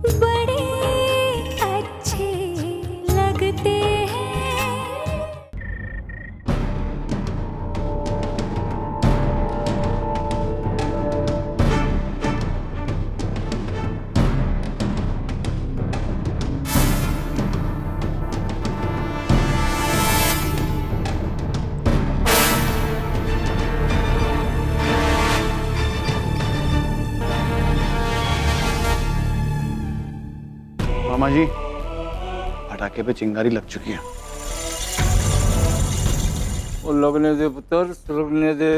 बड़े अच्छे लगते हैं। मामा जी, पटाखे पे चिंगारी लग चुकी है। वो लगने दे पुत्र, लगने दे,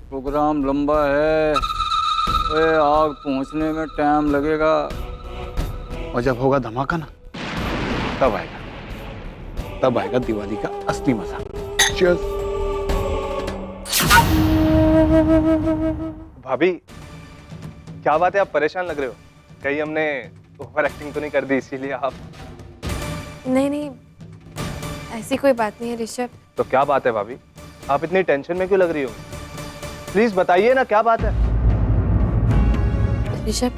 प्रोग्राम लंबा है। ओए आग पहुंचने में टाइम लगेगा। और जब होगा धमाका ना, तब आएगा दिवाली का असली मजा। Cheers। भाभी, क्या बात है, आप परेशान लग रहे हो? कहीं हमने ओवर एक्टिंग तो नहीं कर दी इसीलिए आप? नहीं नहीं, ऐसी कोई बात नहीं है ऋषभ। तो क्या बात है भाभी, आप इतनी टेंशन में क्यों लग रही हो? प्लीज बताइए ना, क्या बात है? ऋषभ,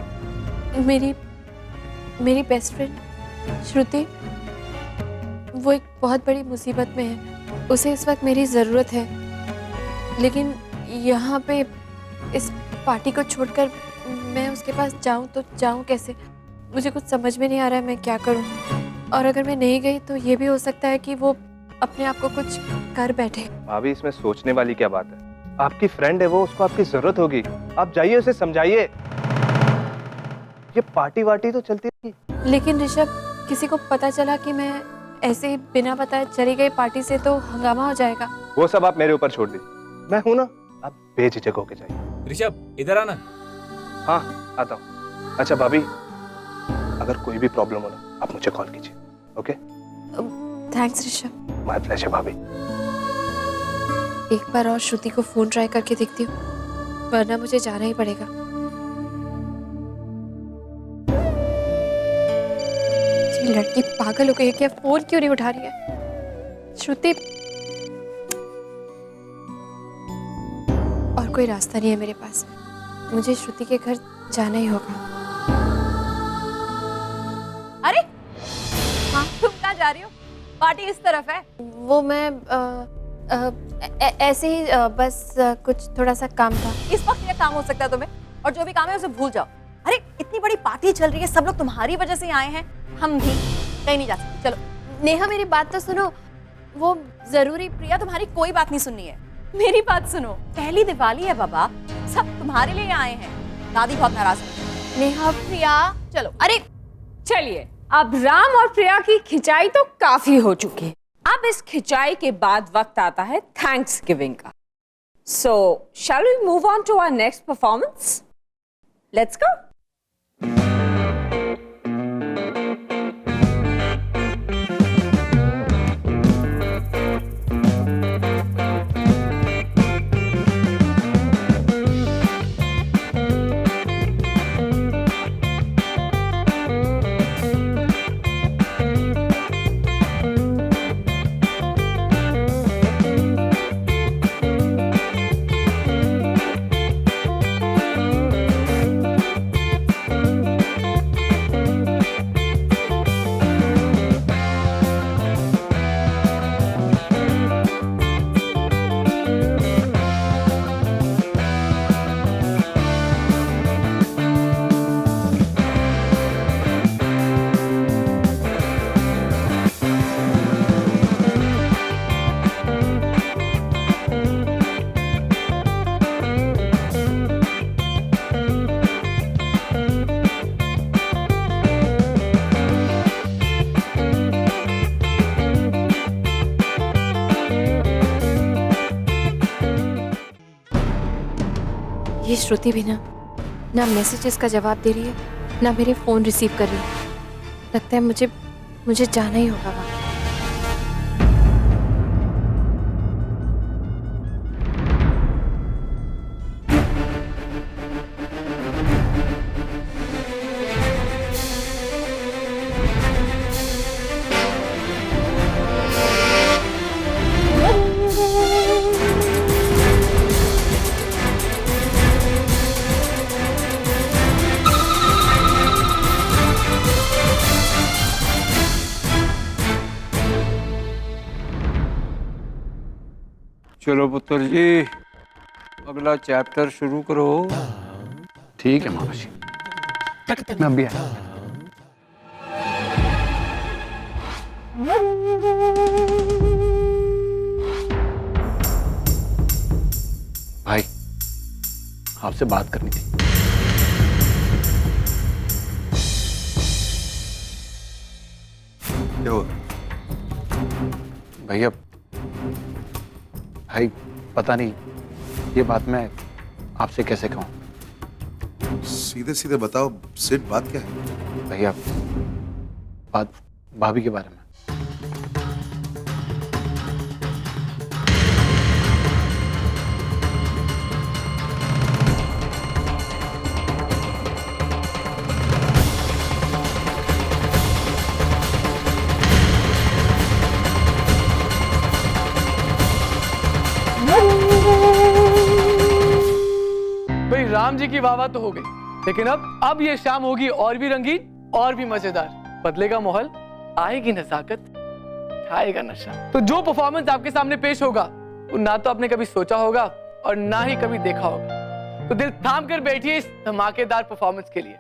मेरी बेस्ट फ्रेंड श्रुति, वो एक बहुत बड़ी मुसीबत में है। उसे इस वक्त मेरी ज़रूरत है, लेकिन यहाँ पे इस पार्टी को छोड़कर मैं उसके पास जाऊँ तो जाऊँ कैसे? मुझे कुछ समझ में नहीं आ रहा है मैं क्या करूँ। और अगर मैं नहीं गई तो ये भी हो सकता है कि वो अपने आप को कुछ कर बैठे। भाभी, इसमें सोचने वाली क्या बात है? आपकी फ्रेंड है वो, उसको आपकी जरूरत होगी। आप जाइए, उसे समझाइए। ये पार्टी वार्टी तो चलती रहेगी। लेकिन ऋषभ, किसी को पता चला कि मैं ऐसे ही बिना बताए चली गई पार्टी से तो हंगामा हो जाएगा। वो सब आप मेरे ऊपर छोड़ दीजिए, मैं हूं ना, आप बेझिझक होके जाइए। ऋषभ, इधर आना। हाँ, आता हूँ। अच्छा भाभी, अगर कोई भी प्रॉब्लम हो ना, आप मुझे कॉल कीजिए। Okay? Thanks Rishabh. My pleasure भाभी। एक बार और श्रुति को फोन ट्राई करके देखती हूँ, वरना मुझे जाना ही पड़ेगा। ये लड़की पागल हो गई है क्या? फोन क्यों नहीं उठा रही है श्रुति? और कोई रास्ता नहीं है मेरे पास, मुझे श्रुति के घर जाना ही होगा। अरे हाँ, तुम कहाँ जा रही हो? पार्टी इस तरफ है। वो मैं ऐसे ही बस कुछ थोड़ा सा काम था। इस वक्त ये काम हो सकता है तुम्हें? और जो भी काम है उसे भूल जाओ। अरे इतनी बड़ी पार्टी चल रही है, सब लोग तुम्हारी वजह से आए हैं, हम भी कहीं नहीं जा सकते। चलो। नेहा, मेरी बात तो सुनो। वो जरूरी प्रिया, तुम्हारी कोई बात नहीं सुननी है, मेरी बात सुनो। पहली दिवाली है बाबा, सब तुम्हारे लिए आए हैं। दादी बहुत नाराज है। नेहा, प्रिया चलो। अरे चलिए, अब राम और प्रिया की खिंचाई तो काफी हो चुकी है। अब इस खिंचाई के बाद वक्त आता है थैंक्स गिविंग का। So shall we move on to our next performance? Let's go. ये श्रुति भी ना मैसेजेस का जवाब दे रही है, ना मेरे फोन रिसीव कर रही है। लगता है मुझे जाना ही होगा वहाँ। चलो पुत्र जी, अगला चैप्टर शुरू करो। ठीक है मामा जी, मैं अभी आया। भाई, आपसे बात करनी थी। क्या हुआ? भैया, भाई पता नहीं ये बात मैं आपसे कैसे कहूँ। सीधे सीधे बताओ सिड, बात क्या है? भैया, बात भाभी के बारे में। भाई राम जी की वाह तो हो गई, लेकिन अब ये शाम होगी और भी रंगीन और भी मजेदार। बदलेगा माहौल, आएगी नजाकत, आएगा नशा। तो जो परफॉर्मेंस आपके सामने पेश होगा वो ना तो आपने कभी सोचा होगा और ना ही कभी देखा होगा। तो दिल थाम कर बैठिए इस धमाकेदार परफॉर्मेंस के लिए।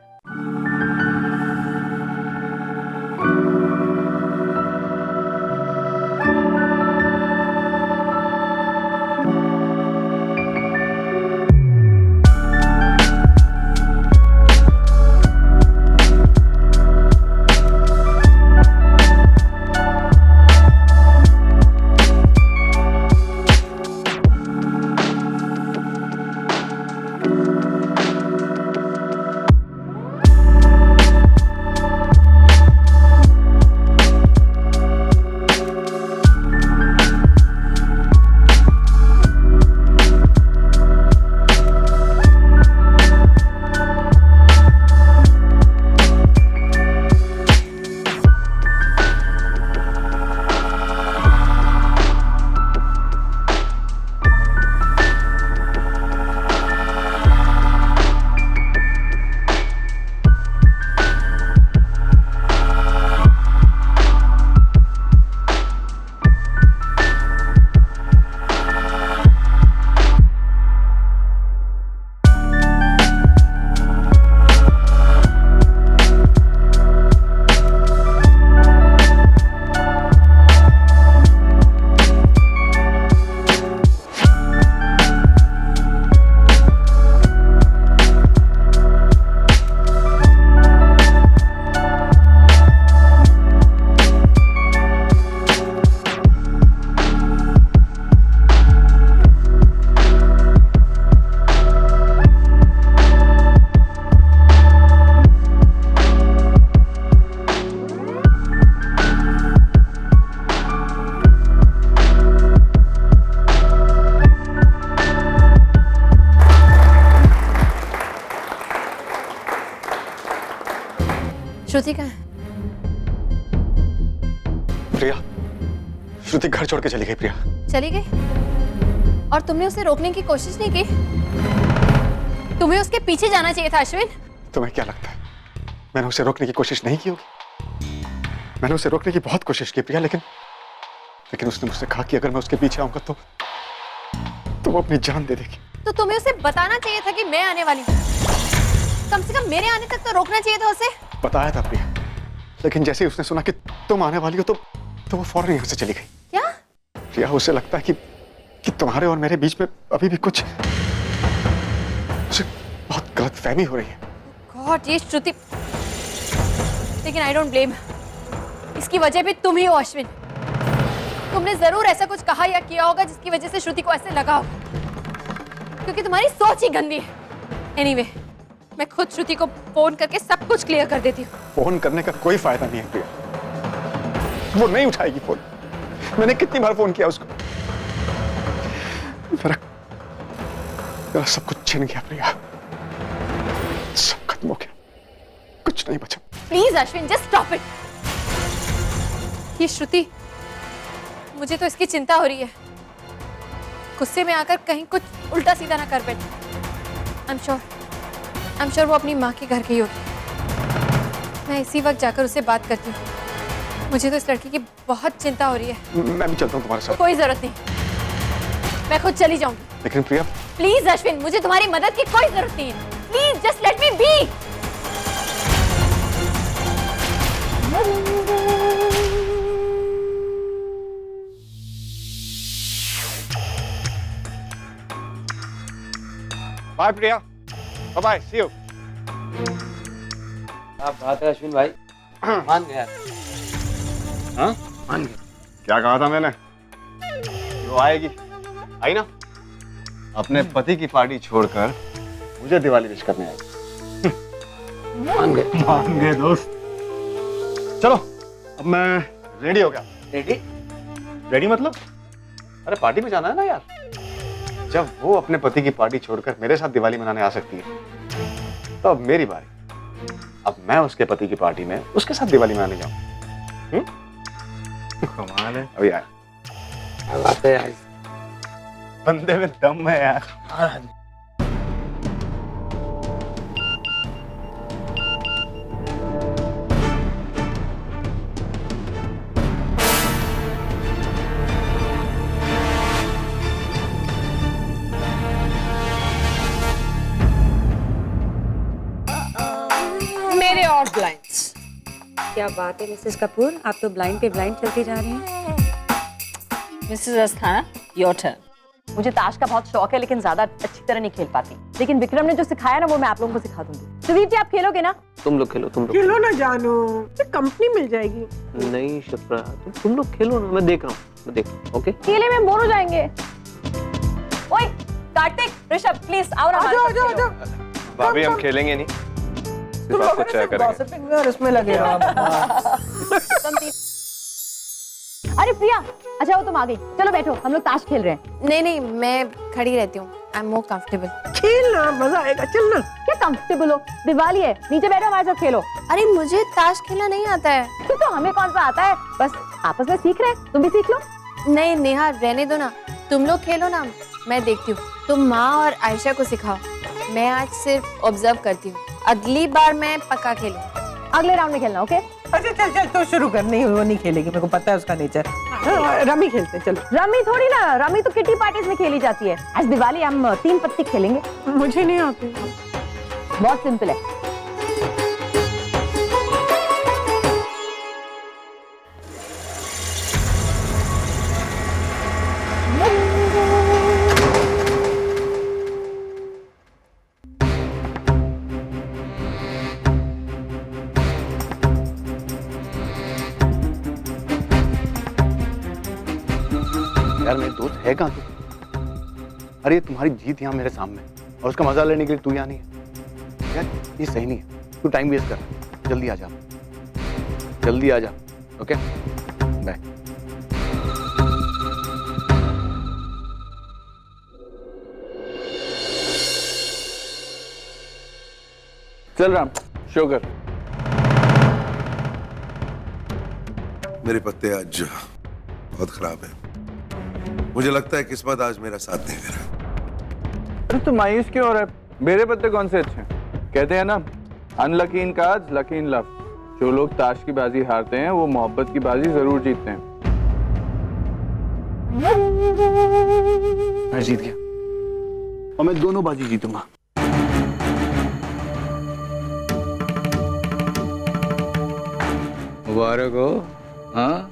श्रुति कहाँ है? प्रिया, श्रुति घर छोड़ के चली गई। प्रिया चली गई और तुमने उसे रोकने की कोशिश नहीं की? तुम्हें उसके पीछे जाना चाहिए था अश्विन। तुम्हें क्या लगता है मैंने उसे रोकने की कोशिश नहीं की होगी? मैंने उसे रोकने की बहुत कोशिश की प्रिया, लेकिन उसने मुझसे कहा कि अगर मैं उसके पीछे आऊंगा तो वो अपनी जान दे देगी। तो तुम्हें उसे बताना चाहिए था कि मैं आने वाली हूँ। कम से कम मेरे आने तक तो रोकना चाहिए था उसे। बताया था प्रिया, लेकिन जैसे ही उसने सुना कि तुम आने वाली हो तो वो फौरन यहाँ से चली गई। क्या? प्रिया, उसे लगता है कि तुम्हारे और मेरे बीच में अभी भी कुछ बहुत गलतफहमी हो रही है। गॉड, ये श्रुति। लेकिन आई डोंट ब्लेम, इसकी वजह भी तुम ही हो अश्विन। तुमने जरूर ऐसा कुछ कहा या किया होगा जिसकी वजह से श्रुति को ऐसे लगा होगा, क्योंकि तुम्हारी सोच ही गंदी है। एनीवे, मैं खुद श्रुति को फोन करके सब कुछ क्लियर कर देती हूँ। फोन करने का कोई फायदा नहीं है प्रिया, वो नहीं उठाएगी फोन। मैंने कितनी बार फोन किया उसको। मेरा सब कुछ छिन गया प्रिया, सब खत्म हो गया, कुछ नहीं बचा। Please Ashwin, just stop it. ये श्रुति, मुझे तो इसकी चिंता हो रही है। गुस्से में आकर कहीं कुछ उल्टा सीधा ना कर बैठे। आई एम श्योर वो अपनी माँ के घर गई होगी। मैं इसी वक्त जाकर उससे बात करती हूँ। मुझे तो इस लड़की की बहुत चिंता हो रही है। मैं भी चलता हूँ तुम्हारे साथ। कोई जरूरत नहीं, मैं खुद चली जाऊंगी। लेकिन प्रिया, प्लीज अश्विन, मुझे तुम्हारी मदद की कोई जरूरत नहीं है। Please just let me be. Bye Priya, bye bye, see you. क्या बात है अश्विन भाई, मान गया। हाँ मान गया। क्या कहा था मैंने? वो आएगी, आई ना? अपने पति की पार्टी छोड़कर मुझे दिवाली विश करने आई। मान गए दोस्त। चलो, अब मैं रेडी हो गया। रेडी? रेडी मतलब? अरे पार्टी में जाना है ना यार। जब वो अपने पति की पार्टी छोड़कर मेरे साथ दिवाली मनाने आ सकती है, तो अब मेरी बारी। अब मैं उसके पति की पार्टी में उसके साथ दिवाली मनाने जाऊं। कमाल है। अभी यार, क्या बात है यार, बंदे में दम है यार। मेरे और ब्लाइंड्स। क्या बात है मिसेस कपूर, आप तो ब्लाइंड पे ब्लाइंड चलती जा रही हैं। Mrs Asthana, your turn. मुझे ताश का बहुत शौक है, लेकिन ज्यादा अच्छी तरह नहीं खेल पाती। लेकिन विक्रम ने जो सिखाया ना, वो मैं आप लोगों को सिखा दूंगी। सुधीर जी, आप खेलोगे ना? तुम लोग खेलो, तुम लोग खेलो ना जानू, कंपनी मिल जाएगी। नहीं शिप्रा, तुम लोग खेलो ना, मैं देख रहा हूँ। ओके? अकेले में बोर हो जाएंगे। ओए कार्तिक, ऋषभ, प्लीज आओ ना हमारे साथ खेलो। भाभी हम खेलेंगे नहीं, सिर्फ आपको चाय करेंगे। और इसमें लगे अरे प्रिया, अच्छा वो तुम आ गई। चलो बैठो, हम लोग ताश खेल रहे हैं। नहीं नहीं, मैं खड़ी रहती हूँ। I am more comfortable. खेलना मजा आएगा, चलना। क्या कंफर्टेबल हो, दिवाली है, नीचे बैठो हमारे साथ खेलो। अरे मुझे ताश खेलना नहीं आता है। तो हमें कौन सा आता है, बस आपस में सीख रहे हैं, तुम भी सीख लो। नहीं नेहा, रहने दो ना, तुम लोग खेलो ना, मैं देखती हूँ। तुम माँ और आयशा को सिखाओ, मैं आज सिर्फ ऑब्जर्व करती हूँ। अगली बार मैं पक्का खेलूँ। अगले राउंड में खेलना, ओके? अच्छा चल चल, तो शुरू कर। नहीं, वो नहीं खेलेगी, मेरे को पता है उसका नेचर। रमी खेलते, चलो। रमी थोड़ी ना, रमी तो किटी पार्टीज में खेली जाती है। आज दिवाली हम 3 पत्ती खेलेंगे। मुझे नहीं आती। बहुत सिंपल है। यार मेरे दोस्त है कहाँ तू? अरे तुम्हारी जीत यहाँ मेरे सामने, और उसका मजा लेने के लिए तू यहाँ नहीं है। यार ये सही नहीं है, तू टाइम वेस्ट कर। जल्दी आ जा, जल्दी आ जा। Okay bye. चल राम, शो कर। मेरे पत्ते आज बहुत खराब है। मुझे लगता है किस्मत आज मेरा साथ नहीं दे रहा। अरे तो मायूस क्यों हो रहा है? मेरे पत्ते कौन से अच्छे हैं? कहते हैं ना, unlucky in cards, lucky in love. जो लोग ताश की बाजी हारते हैं, वो मोहब्बत की बाजी जरूर जीतते हैं। मैं जीत गया, और मैं दोनों बाजी जीतूंगा। मुबारक हो। हाँ,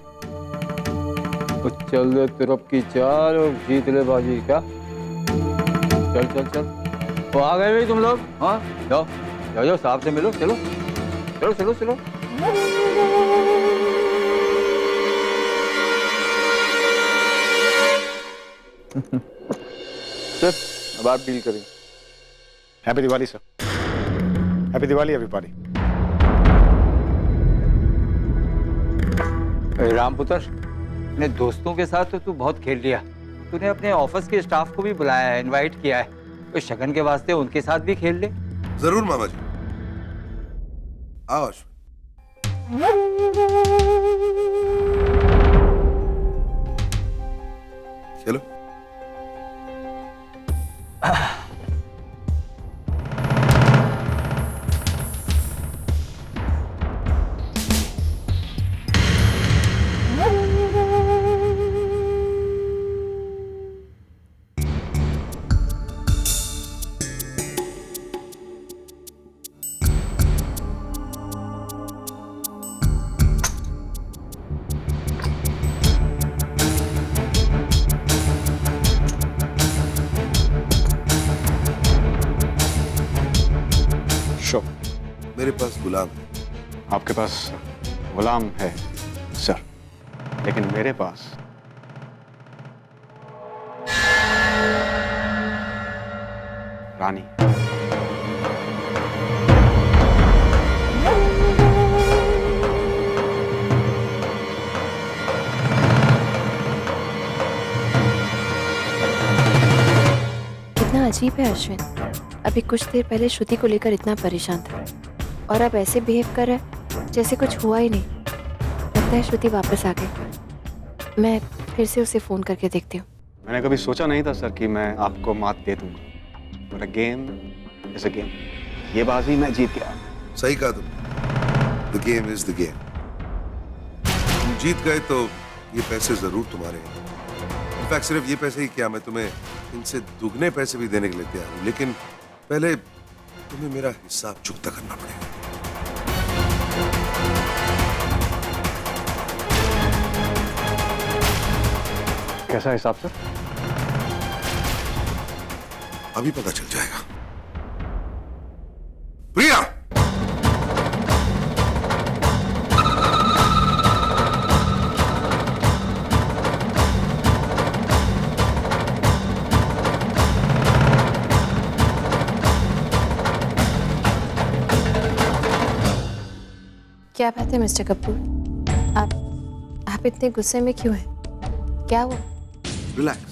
तो चल दे तरफ की चाल और जीत ले बाजी। क्या? चल चल चल, तो आ गए भाई तुम लोग? हाँ जाओ जाओ जाओ, साहब से मिलो। चलो चलो चलो चलो। चल, अब आप डील करें। Happy Diwali sir. Happy Diwali everybody. Ramputra, अपने दोस्तों के साथ तो तू बहुत खेल लिया। तूने अपने ऑफिस के स्टाफ को भी बुलाया है, इनवाइट किया है। तो शगन के वास्ते उनके साथ भी खेल ले। जरूर मामा जी, आओ अश्विन। चलो। मेरे पास गुलाम है। आपके पास गुलाम है सर, लेकिन मेरे पास रानी। कितना अजीब है अश्विन, अभी कुछ देर पहले श्रुति को लेकर इतना परेशान था और अब ऐसे बिहेव कर रहा है जैसे कुछ हुआ ही नहीं। लगता है श्रुति वापस आ गई। मैं फिर से उसे फोन करके देखती हूँ। मैंने कभी सोचा नहीं था सर कि मैं आपको मात दे दूंगा, पर गेम इज अ गेम। ये बाजी मैं जीत गया। सही कहा तुम, the game is the game. तुम जीत गए तो ये पैसे जरूर तुम्हारे हैं। इनफैक्ट सिर्फ ये पैसे ही क्या, मैं तुम्हें इनसे दुगने पैसे भी देने के लिए तैयार हूं, लेकिन पहले तुम्हें मेरा हिसाब चुकता करना पड़ेगा। कैसा हिसाब सर? अभी पता चल जाएगा। प्रिया, क्या बात है मिस्टर कपूर, आप इतने गुस्से में क्यों हैं? क्या हुआ? Relax,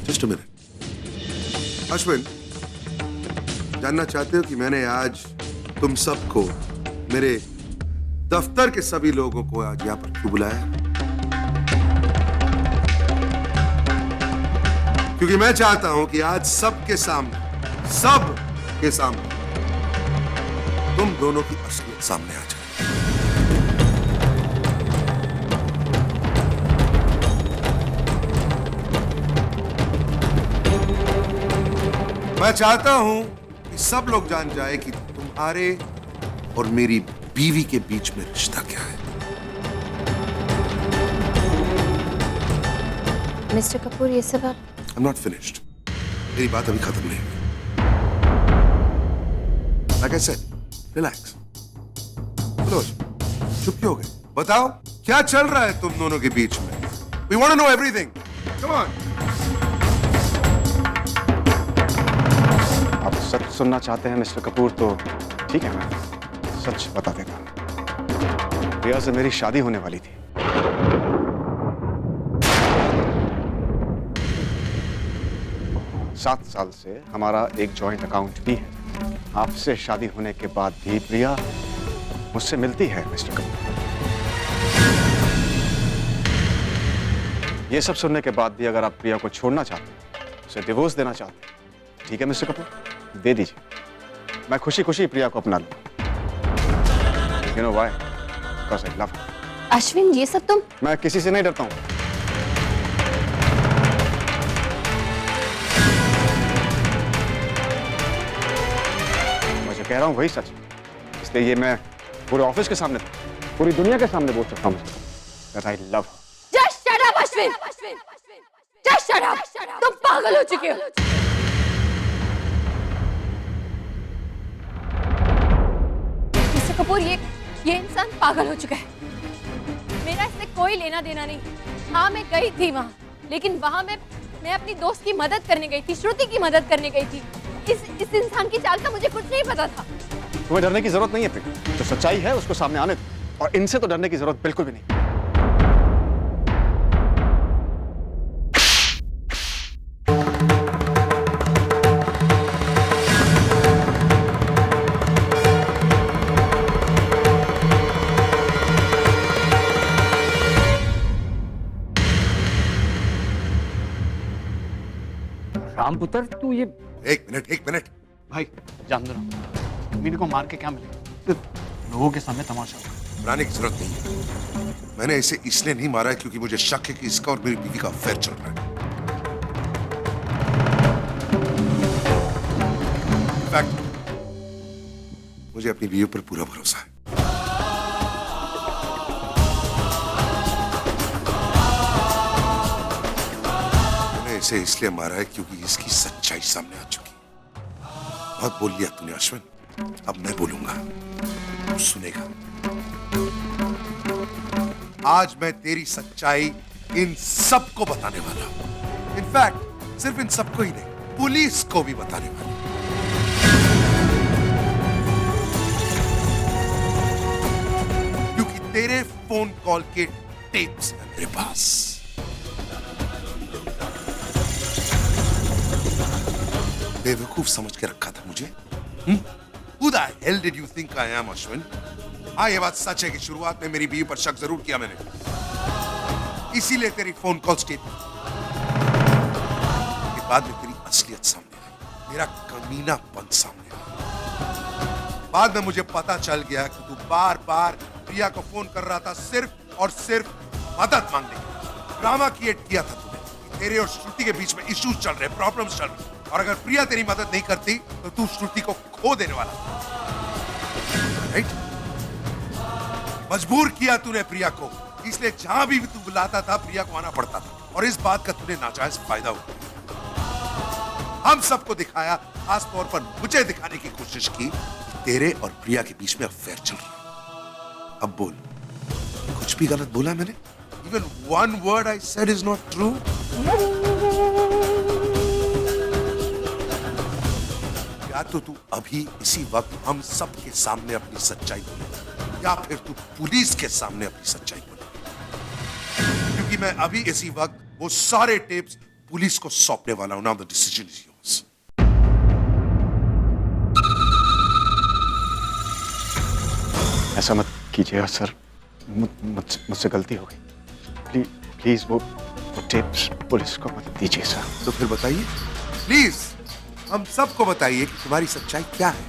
just a minute. Ashwin, जानना चाहते हो कि मैंने आज तुम सबको, मेरे दफ्तर के सभी लोगों को आज यहां पर क्यों बुलाया? क्योंकि मैं चाहता हूं कि आज सबके सामने तुम दोनों की असलियत सामने आ जाए। मैं चाहता हूं कि सब लोग जान जाए कि तुम्हारे और मेरी बीवी के बीच में रिश्ता क्या है। मिस्टर कपूर, ये सब आप... I'm not finished. मेरी बात अभी खत्म नहीं हुई। Like I said, relax. बोलो, चुप क्यों हो गए? बताओ, क्या चल रहा है तुम दोनों के बीच में? We want to know everything. Come on. आप सच सुनना चाहते हैं मिस्टर कपूर, तो ठीक है, मैं सच बता देता हूँ। प्रिया से मेरी शादी होने वाली थी। सात साल से हमारा एक जॉइंट अकाउंट भी है। आपसे शादी होने के बाद भी प्रिया मुझसे मिलती है मिस्टर कपूर। ये सब सुनने के बाद भी अगर आप प्रिया को छोड़ना चाहते हैं, उसे डिवोर्स देना चाहते हैं, ठीक है मिस्टर कपूर, दे दीजिए। मैं खुशी खुशी प्रिया को अपना लूंगा। You know why? Because I love her. Ashwin, ये सब तुम... मैं किसी से नहीं डरता हूं। मैं जो कह रहा हूं वही सच है, इसलिए ये मैं पूरे ऑफिस के सामने, पूरी दुनिया के सामने बोल सकता हूं that I love her. Just shut up, Ashwin! Just shut up! तुम पागल हो चुके हो। मिस्टर कपूर, ये इंसान पागल हो चुका है। मेरा इससे कोई लेना देना नहीं। हाँ, मैं गई थी वहाँ, लेकिन वहाँ मैं अपनी दोस्त की मदद करने गई थी, श्रुति की मदद करने गई थी। इस इंसान की चाल का मुझे कुछ नहीं पता था। तुम्हें डरने की जरूरत नहीं है प्रिया, जो सच्चाई है उसको सामने आने दो, और इनसे तो डरने की जरूरत बिल्कुल भी नहीं। राम पुत्र, तू ये... एक मिनट भाई, जान दो ना, मीनू को मार के क्या मिलेगा? लोगों के सामने तमाशा होगा। डराने की जरूरत नहीं है। मैंने इसे इसलिए नहीं मारा है क्योंकि मुझे शक है कि इसका और मेरी बीवी का अफेयर चल रहा है। फैक्ट, मुझे अपनी बीवी पर पूरा भरोसा है। मैंने इसे इसलिए मारा है क्योंकि इसकी सच्चाई सामने आ चुकी। बहुत बोल लिया तूने अश्विन। अब मैं बोलूंगा, तू सुनेगा। आज मैं तेरी सच्चाई इन सबको बताने वाला हूं। इनफैक्ट सिर्फ इन सबको ही नहीं, पुलिस को भी बताने वाला हूं। क्योंकि तेरे फोन कॉल के टेप्स हैं मेरे पास। बेवकूफ समझ के रखा था मुझे? Who the hell did you think I am, Ashwin? हाँ, ये बात सच है कि शुरुआत में मेरी बीवी पर शक जरूर किया मैंने, इसीलिए तेरी फोन कॉल स्टेटमेंट के बाद में तेरी असलियत सामने आई, तेरा कमीनापन सामने आया। बाद में मुझे पता चल गया कि तू बार बार प्रिया को फोन कर रहा था सिर्फ और सिर्फ मदद मांगने के लिए। ड्रामा क्रिएट किया था तूने, तेरे और श्रुति के बीच में इश्यूज चल रहे, प्रॉब्लम्स चल रहे, और अगर प्रिया तेरी मदद नहीं करती तो तू श्रुति को खो देने वाला था, राइट? मजबूर किया तूने प्रिया को, इसलिए जहां भी तू बुलाता था प्रिया को आना पड़ता था, और इस बात का तूने नाजायज फायदा उठाया। हम सबको दिखाया, खास तौर पर मुझे दिखाने की कोशिश की कि तेरे और प्रिया के बीच में अफेयर चल रहा है। अब बोल, कुछ भी गलत बोला मैंने? Even one word I said is not true? या तो तू अभी इसी वक्त हम सब के सामने अपनी सच्चाई बोले, या फिर तू पुलिस के सामने अपनी सच्चाई बोले, क्योंकि मैं अभी इसी वक्त वो सारे टेप्स पुलिस को सौंपने वाला हूं। Now the decision is yours. ऐसा मत कीजिएगा सर, मुझसे गलती हो गई। प्लीज वो टेप्स पुलिस को मत दीजिए सर। तो फिर बताइए, प्लीज हम सबको बताइए कि तुम्हारी सच्चाई क्या है।